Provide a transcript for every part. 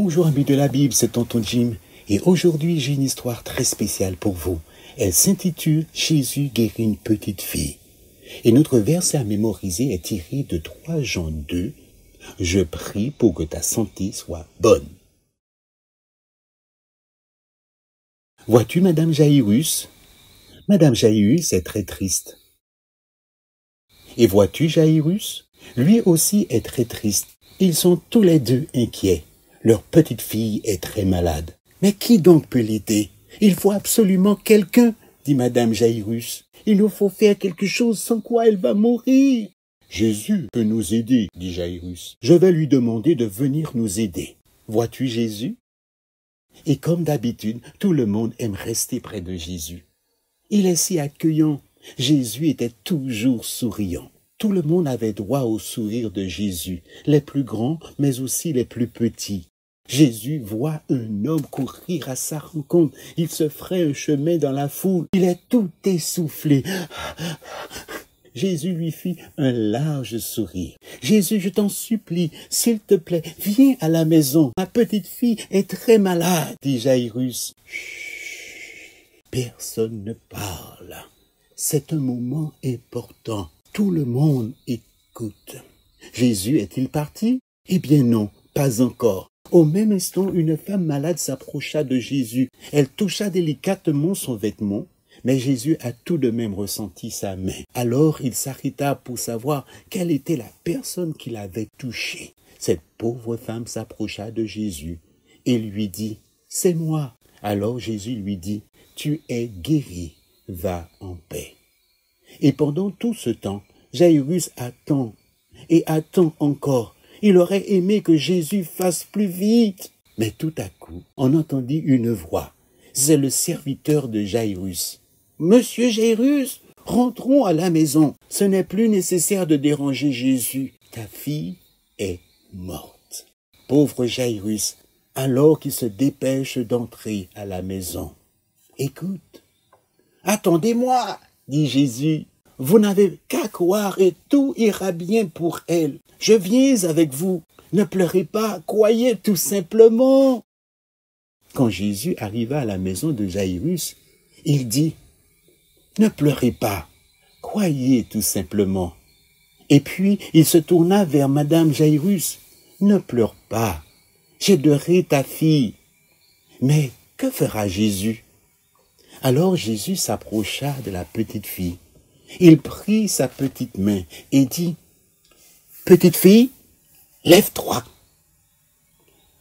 Bonjour amis de la Bible, c'est Tonton Jim et aujourd'hui j'ai une histoire très spéciale pour vous. Elle s'intitule « Jésus guérit une petite fille ». Et notre verset à mémoriser est tiré de 3 Jean 2. « Je prie pour que ta santé soit bonne ». Vois-tu Madame Jairus? Madame Jairus est très triste. Et vois-tu Jairus? Lui aussi est très triste. Ils sont tous les deux inquiets. Leur petite fille est très malade. Mais qui donc peut l'aider? Il faut absolument quelqu'un, dit Madame Jairus. Il nous faut faire quelque chose sans quoi elle va mourir. Jésus peut nous aider, dit Jairus. Je vais lui demander de venir nous aider. Vois-tu Jésus? Et comme d'habitude, tout le monde aime rester près de Jésus. Il est si accueillant. Jésus était toujours souriant. Tout le monde avait droit au sourire de Jésus, les plus grands, mais aussi les plus petits. Jésus voit un homme courir à sa rencontre. Il se fraye un chemin dans la foule. Il est tout essoufflé. Jésus lui fit un large sourire. « Jésus, je t'en supplie, s'il te plaît, viens à la maison. Ma petite fille est très malade, dit Jairus. » Personne ne parle. C'est un moment important. Tout le monde écoute. Jésus est-il parti? Eh bien non, pas encore. Au même instant, une femme malade s'approcha de Jésus. Elle toucha délicatement son vêtement, mais Jésus a tout de même ressenti sa main. Alors il s'arrêta pour savoir quelle était la personne qui l'avait touché. Cette pauvre femme s'approcha de Jésus et lui dit « C'est moi ». Alors Jésus lui dit « Tu es guéri, va en paix ». Et pendant tout ce temps, Jairus attend et attend encore. Il aurait aimé que Jésus fasse plus vite. Mais tout à coup, on entendit une voix. C'est le serviteur de Jairus. « Monsieur Jairus, rentrons à la maison. Ce n'est plus nécessaire de déranger Jésus. Ta fille est morte. » Pauvre Jairus, alors qu'il se dépêche d'entrer à la maison. « Écoute, attendez-moi, dit Jésus. Vous n'avez qu'à croire et tout ira bien pour elle. Je viens avec vous. Ne pleurez pas, croyez tout simplement. » Quand Jésus arriva à la maison de Jairus, il dit « Ne pleurez pas, croyez tout simplement. » Et puis il se tourna vers Madame Jairus. « Ne pleure pas, j'aiderai ta fille. » Mais que fera Jésus? Alors Jésus s'approcha de la petite fille. Il prit sa petite main et dit « Petite fille, lève-toi. »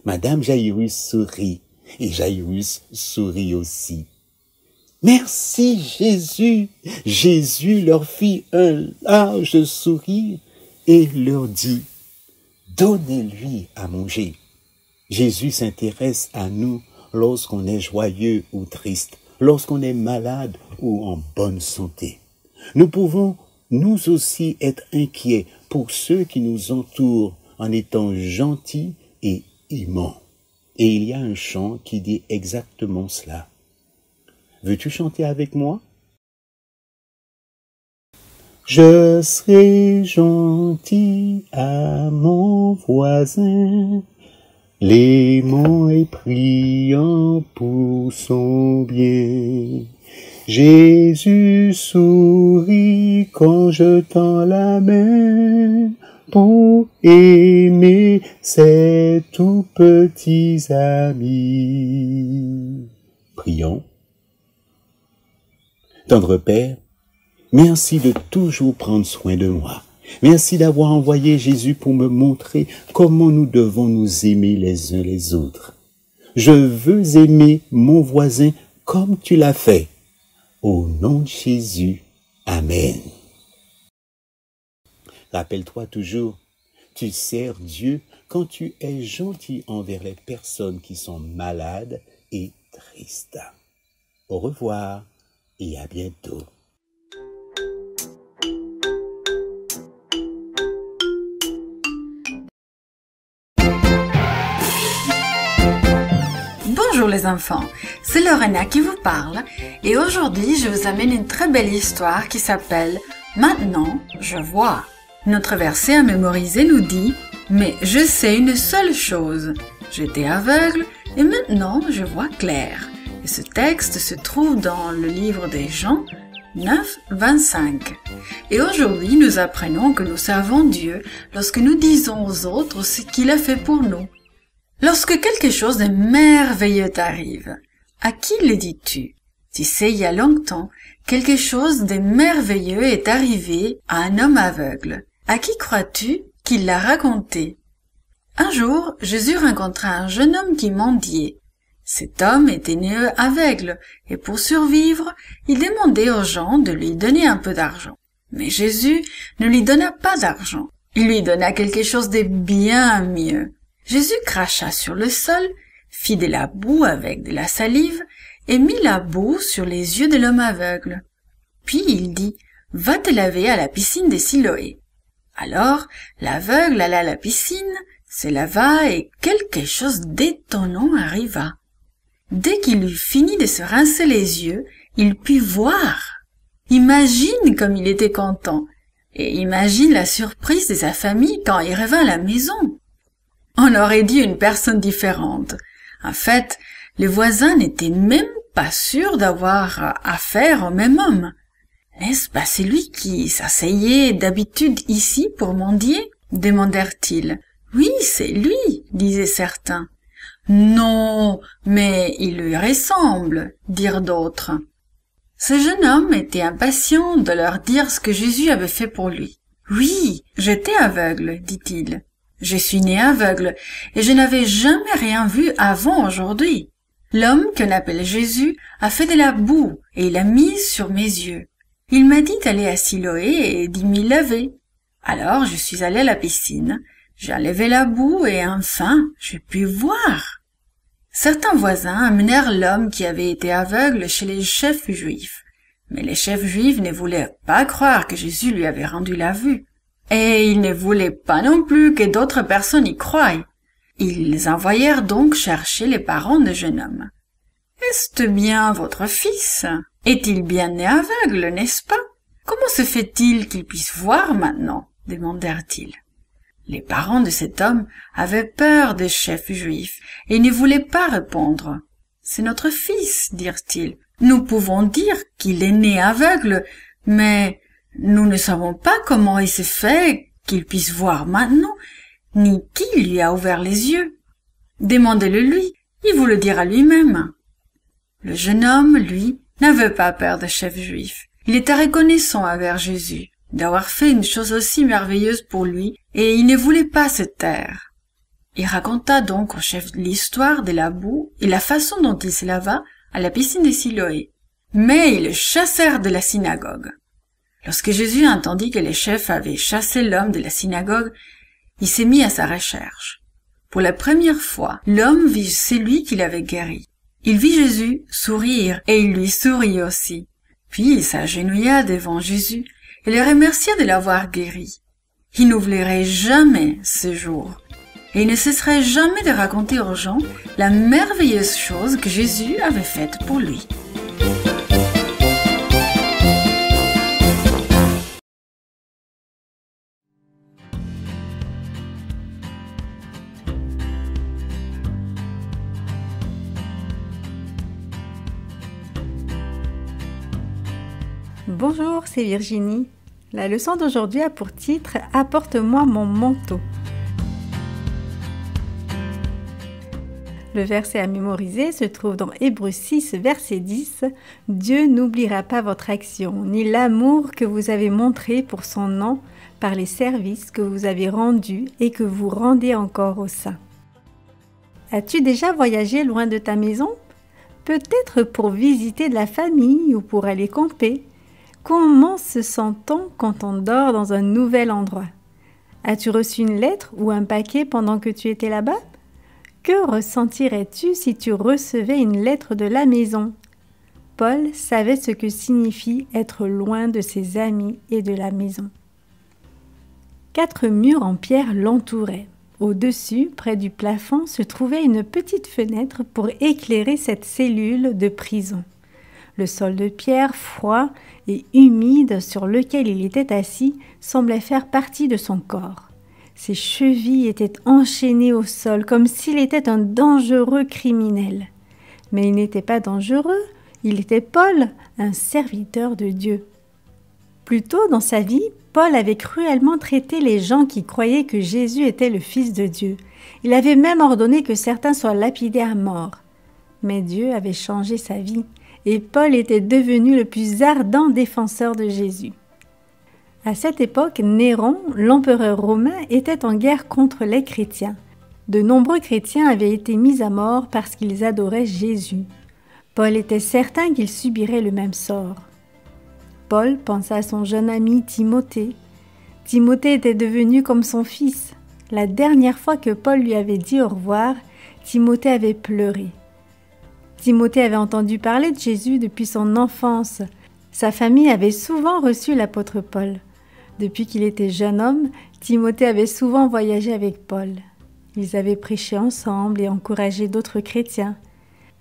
Madame Jairus sourit et Jairus sourit aussi. « Merci Jésus !» Jésus leur fit un large sourire et leur dit « Donnez-lui à manger. » Jésus s'intéresse à nous lorsqu'on est joyeux ou triste, lorsqu'on est malade ou en bonne santé. Nous pouvons nous aussi être inquiets pour ceux qui nous entourent en étant gentils et aimants. Et il y a un chant qui dit exactement cela. Veux-tu chanter avec moi? Je serai gentil à mon voisin, l'aimant et priant pour son bien. Jésus sourit quand je tends la main pour aimer ses tout petits amis. Prions. Tendre Père, merci de toujours prendre soin de moi. Merci d'avoir envoyé Jésus pour me montrer comment nous devons nous aimer les uns les autres. Je veux aimer mon voisin comme tu l'as fait. Au nom de Jésus, Amen. Rappelle-toi toujours, tu sers Dieu quand tu es gentil envers les personnes qui sont malades et tristes. Au revoir et à bientôt. Bonjour les enfants, c'est Lorena qui vous parle et aujourd'hui je vous amène une très belle histoire qui s'appelle « Maintenant, je vois ». Notre verset à mémoriser nous dit « Mais je sais une seule chose, J'étais aveugle et maintenant je vois clair. Et ce texte se trouve dans le livre des Jean 9, 25. Et aujourd'hui, nous apprenons que nous servons Dieu lorsque nous disons aux autres ce qu'il a fait pour nous. Lorsque quelque chose de merveilleux t'arrive, à qui le dis-tu? Tu sais, il y a longtemps, quelque chose de merveilleux est arrivé à un homme aveugle. À qui crois-tu qu'il l'a raconté? Un jour, Jésus rencontra un jeune homme qui mendiait. Cet homme était né aveugle, et pour survivre, il demandait aux gens de lui donner un peu d'argent. Mais Jésus ne lui donna pas d'argent. Il lui donna quelque chose de bien mieux. Jésus cracha sur le sol, fit de la boue avec de la salive, et mit la boue sur les yeux de l'homme aveugle. Puis il dit, « Va te laver à la piscine de Siloé. » Alors, l'aveugle alla à la piscine, se lava et quelque chose d'étonnant arriva. Dès qu'il eut fini de se rincer les yeux, il put voir. Imagine comme il était content, et imagine la surprise de sa famille quand il revint à la maison. On aurait dit une personne différente. En fait, les voisins n'étaient même pas sûrs d'avoir affaire au même homme. N'est-ce pas celui qui s'asseyait d'habitude ici pour mendier? Demandèrent-ils. Oui, c'est lui, disaient certains. Non, mais il lui ressemble, dirent d'autres. Ce jeune homme était impatient de leur dire ce que Jésus avait fait pour lui. Oui, j'étais aveugle, dit-il. Je suis né aveugle, et je n'avais jamais rien vu avant aujourd'hui. L'homme qu'on appelle Jésus a fait de la boue, et il l'a mise sur mes yeux. Il m'a dit d'aller à Siloé et d'y m'y laver. Alors je suis allé à la piscine, j'ai enlevé la boue et enfin j'ai pu voir. Certains voisins amenèrent l'homme qui avait été aveugle chez les chefs juifs. Mais les chefs juifs ne voulaient pas croire que Jésus lui avait rendu la vue. Et ils ne voulaient pas non plus que d'autres personnes y croient. Ils envoyèrent donc chercher les parents du jeune homme. « Est-ce bien votre fils? Est-il bien né aveugle, n'est-ce pas? Comment se fait-il qu'il puisse voir maintenant ?» demandèrent-ils. Les parents de cet homme avaient peur des chefs juifs et ne voulaient pas répondre. « C'est notre fils, dirent-ils. Nous pouvons dire qu'il est né aveugle, mais nous ne savons pas comment il s'est fait qu'il puisse voir maintenant, ni qui lui a ouvert les yeux. Demandez-le lui, il vous le dira lui-même. » Le jeune homme, lui, n'avait pas peur des chefs juifs. Il était reconnaissant envers Jésus d'avoir fait une chose aussi merveilleuse pour lui, et il ne voulait pas se taire. Il raconta donc au chef l'histoire de la boue et la façon dont il se lava à la piscine de Siloé. Mais ils le chassèrent de la synagogue. Lorsque Jésus entendit que les chefs avaient chassé l'homme de la synagogue, il s'est mis à sa recherche. Pour la première fois, l'homme vit celui qu'il avait guéri. Il vit Jésus sourire et il lui sourit aussi. Puis il s'agenouilla devant Jésus et le remercia de l'avoir guéri. Il n'oublierait jamais ce jour et il ne cesserait jamais de raconter aux gens la merveilleuse chose que Jésus avait faite pour lui. Bonjour, c'est Virginie. La leçon d'aujourd'hui a pour titre « Apporte-moi mon manteau ». Le verset à mémoriser se trouve dans Hébreux 6, verset 10. « Dieu n'oubliera pas votre action, ni l'amour que vous avez montré pour son nom par les services que vous avez rendus et que vous rendez encore aux saints. » As-tu déjà voyagé loin de ta maison? Peut-être pour visiter de la famille ou pour aller camper. Comment se sent-on quand on dort dans un nouvel endroit? As-tu reçu une lettre ou un paquet pendant que tu étais là-bas? Que ressentirais-tu si tu recevais une lettre de la maison? Paul savait ce que signifie être loin de ses amis et de la maison. 4 murs en pierre l'entouraient. Au-dessus, près du plafond, se trouvait une petite fenêtre pour éclairer cette cellule de prison. Le sol de pierre froid et humide sur lequel il était assis semblait faire partie de son corps. Ses chevilles étaient enchaînées au sol, comme s'il était un dangereux criminel. Mais il n'était pas dangereux, il était Paul, un serviteur de Dieu. Plus tôt dans sa vie, Paul avait cruellement traité les gens qui croyaient que Jésus était le Fils de Dieu. Il avait même ordonné que certains soient lapidés à mort. Mais Dieu avait changé sa vie, et Paul était devenu le plus ardent défenseur de Jésus. À cette époque, Néron, l'empereur romain, était en guerre contre les chrétiens. De nombreux chrétiens avaient été mis à mort parce qu'ils adoraient Jésus. Paul était certain qu'il subirait le même sort. Paul pensa à son jeune ami Timothée. Timothée était devenu comme son fils. La dernière fois que Paul lui avait dit au revoir, Timothée avait pleuré. Timothée avait entendu parler de Jésus depuis son enfance. Sa famille avait souvent reçu l'apôtre Paul. Depuis qu'il était jeune homme, Timothée avait souvent voyagé avec Paul. Ils avaient prêché ensemble et encouragé d'autres chrétiens.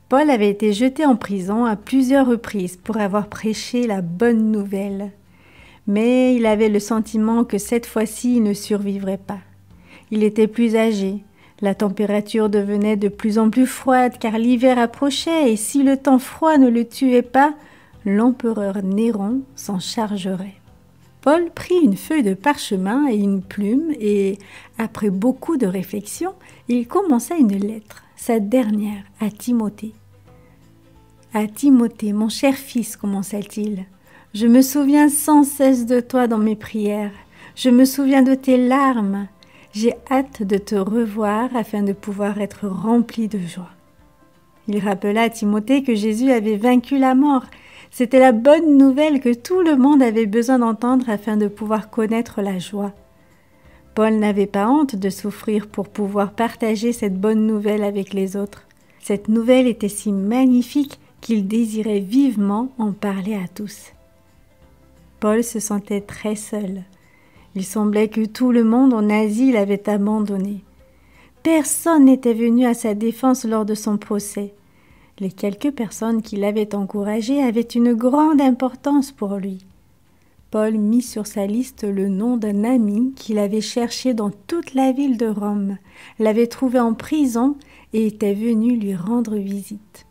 Paul avait été jeté en prison à plusieurs reprises pour avoir prêché la bonne nouvelle. Mais il avait le sentiment que cette fois-ci il ne survivrait pas. Il était plus âgé. La température devenait de plus en plus froide car l'hiver approchait et si le temps froid ne le tuait pas, l'empereur Néron s'en chargerait. Paul prit une feuille de parchemin et une plume et, après beaucoup de réflexion, il commença une lettre, sa dernière, à Timothée. « À Timothée, mon cher fils, commença-t-il, je me souviens sans cesse de toi dans mes prières, je me souviens de tes larmes, j'ai hâte de te revoir afin de pouvoir être rempli de joie. » Il rappela à Timothée que Jésus avait vaincu la mort. C'était la bonne nouvelle que tout le monde avait besoin d'entendre afin de pouvoir connaître la joie. Paul n'avait pas honte de souffrir pour pouvoir partager cette bonne nouvelle avec les autres. Cette nouvelle était si magnifique qu'il désirait vivement en parler à tous. Paul se sentait très seul. Il semblait que tout le monde en Asie l'avait abandonné. Personne n'était venu à sa défense lors de son procès. Les quelques personnes qui l'avaient encouragé avaient une grande importance pour lui. Paul mit sur sa liste le nom d'un ami qu'il avait cherché dans toute la ville de Rome, l'avait trouvé en prison et était venu lui rendre visite.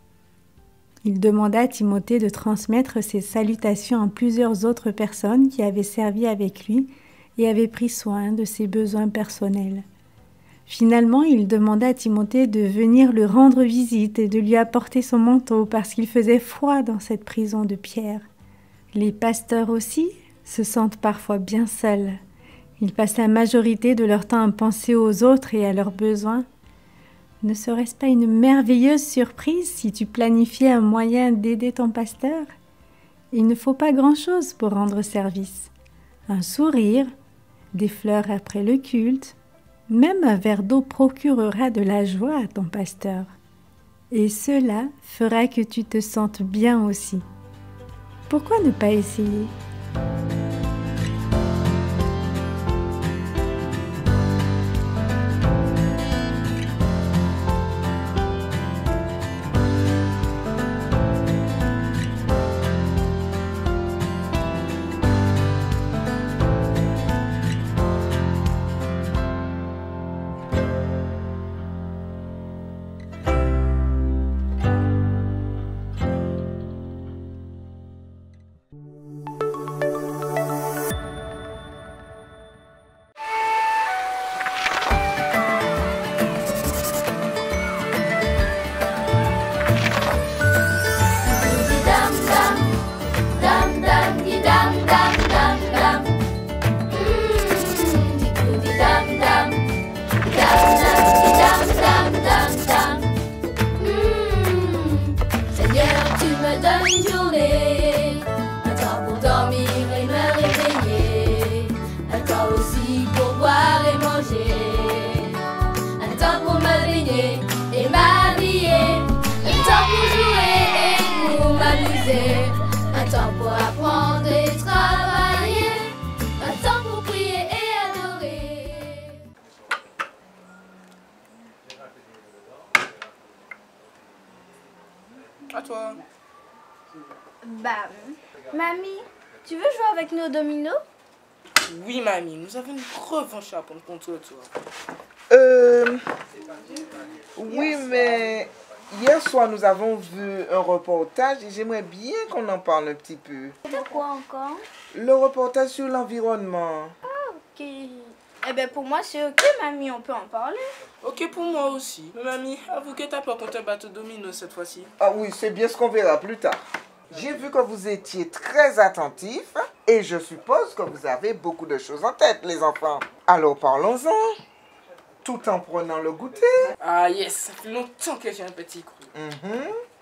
Il demanda à Timothée de transmettre ses salutations à plusieurs autres personnes qui avaient servi avec lui et avaient pris soin de ses besoins personnels. Finalement, il demanda à Timothée de venir lui rendre visite et de lui apporter son manteau parce qu'il faisait froid dans cette prison de pierre. Les pasteurs aussi se sentent parfois bien seuls. Ils passent la majorité de leur temps à penser aux autres et à leurs besoins. Ne serait-ce pas une merveilleuse surprise si tu planifiais un moyen d'aider ton pasteur? Il ne faut pas grand-chose pour rendre service. Un sourire, des fleurs après le culte, même un verre d'eau procurera de la joie à ton pasteur. Et cela fera que tu te sentes bien aussi. Pourquoi ne pas essayer ? Un temps pour apprendre et travailler, un temps pour prier et adorer. À toi. Mamie, tu veux jouer avec nos dominos? Oui, mamie, nous avons une revanche à prendre contre toi. Oui, mais hier soir, nous avons vu un reportage et j'aimerais bien qu'on en parle un petit peu. De quoi encore? Le reportage sur l'environnement. Ok. Eh ben pour moi c'est ok, mamie, on peut en parler. Ok pour moi aussi. Mais mamie, avoue que t'as peur contre un bateau domino cette fois-ci. Ah oui, c'est bien ce qu'on verra plus tard. J'ai vu que vous étiez très attentifs et je suppose que vous avez beaucoup de choses en tête, les enfants. Alors parlons-en, tout en prenant le goûter. Ah yes, ça fait longtemps que j'ai un petit cru.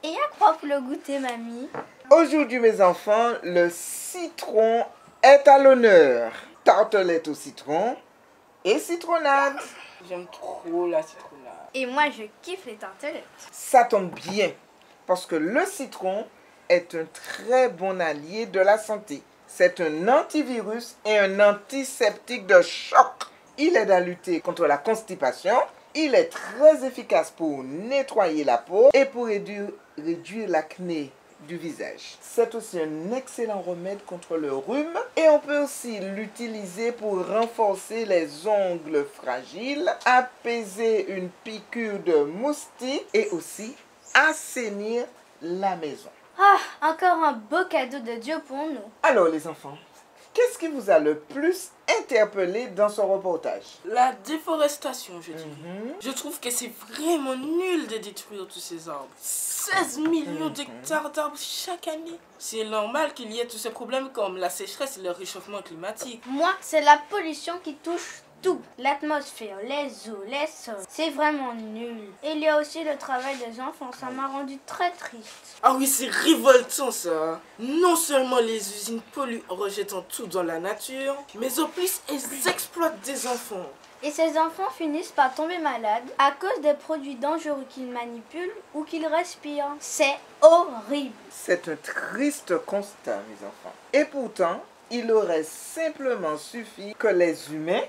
Et à quoi pour le goûter, mamie? Aujourd'hui, mes enfants, le citron est à l'honneur. Tartelette au citron et citronnade. J'aime trop la citronnade. Et moi je kiffe les tartelettes. Ça tombe bien, parce que le citron est un très bon allié de la santé. C'est un antivirus et un antiseptique de choc. Il aide à lutter contre la constipation. Il est très efficace pour nettoyer la peau et pour réduire l'acné du visage. C'est aussi un excellent remède contre le rhume et on peut aussi l'utiliser pour renforcer les ongles fragiles, apaiser une piqûre de moustique et aussi assainir la maison. Ah, encore un beau cadeau de Dieu pour nous. Alors les enfants, qu'est-ce qui vous a le plus interpellé dans ce reportage? La déforestation, je dirais. Je trouve que c'est vraiment nul de détruire tous ces arbres. 16 millions d'hectares d'arbres chaque année. C'est normal qu'il y ait tous ces problèmes comme la sécheresse et le réchauffement climatique. Moi, c'est la pollution qui touche tout. L'atmosphère, les eaux, les sols. C'est vraiment nul. Et il y a aussi le travail des enfants. Ça m'a rendu très triste. Ah oui, c'est révoltant ça. Non seulement les usines polluent en rejetant tout dans la nature, mais en plus elles exploitent des enfants. Et ces enfants finissent par tomber malades à cause des produits dangereux qu'ils manipulent ou qu'ils respirent. C'est horrible. C'est un triste constat, mes enfants. Et pourtant, il aurait simplement suffi que les humains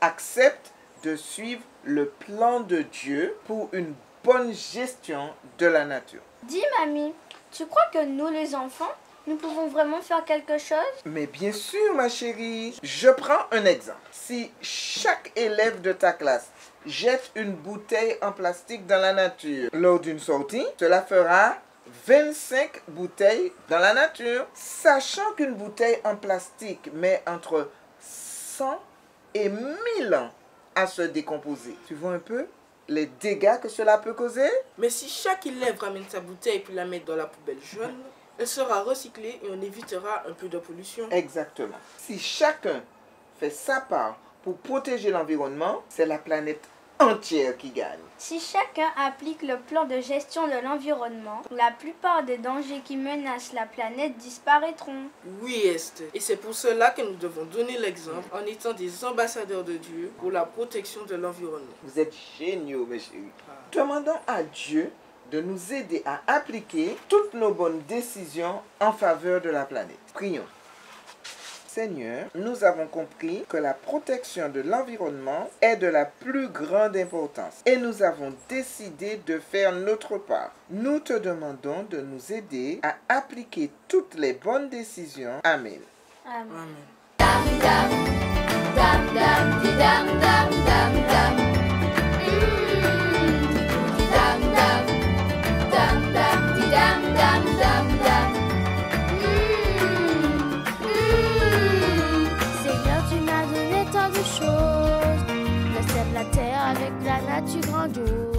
acceptent de suivre le plan de Dieu pour une bonne gestion de la nature. Dis, mamie, tu crois que nous, les enfants, nous pouvons vraiment faire quelque chose? Mais bien sûr, ma chérie. Je prends un exemple. Si chaque élève de ta classe jette une bouteille en plastique dans la nature lors d'une sortie, cela fera 25 bouteilles dans la nature. Sachant qu'une bouteille en plastique met entre 100 et 1000 ans à se décomposer. Tu vois un peu les dégâts que cela peut causer? Mais si chaque élève ramène sa bouteille puis la met dans la poubelle jaune, elle sera recyclée et on évitera un peu de pollution. Exactement. Si chacun fait sa part pour protéger l'environnement, c'est la planète entière qui gagne. Si chacun applique le plan de gestion de l'environnement, la plupart des dangers qui menacent la planète disparaîtront. Oui, Esther. Et c'est pour cela que nous devons donner l'exemple en étant des ambassadeurs de Dieu pour la protection de l'environnement. Vous êtes géniaux, mes chéris. Demandons à Dieu de nous aider à appliquer toutes nos bonnes décisions en faveur de la planète. Prions. Seigneur, nous avons compris que la protection de l'environnement est de la plus grande importance et nous avons décidé de faire notre part. Nous te demandons de nous aider à appliquer toutes les bonnes décisions. Amen. Amen. Avec la nature grandiose,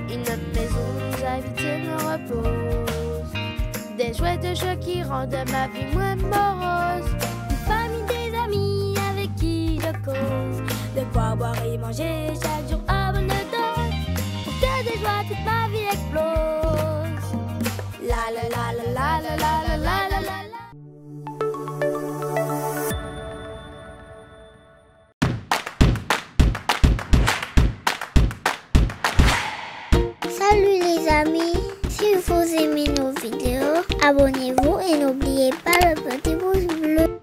une maison nous invite et me repose. Des jouets de jeux qui rendent ma vie moins morose. Une famille, des amis avec qui je cause. De quoi boire et manger chaque jour à bonne dose. Pour que des joies toute ma vie explose. La la la la la la la la la la la. Salut les amis, si vous aimez nos vidéos, abonnez-vous et n'oubliez pas le petit pouce bleu.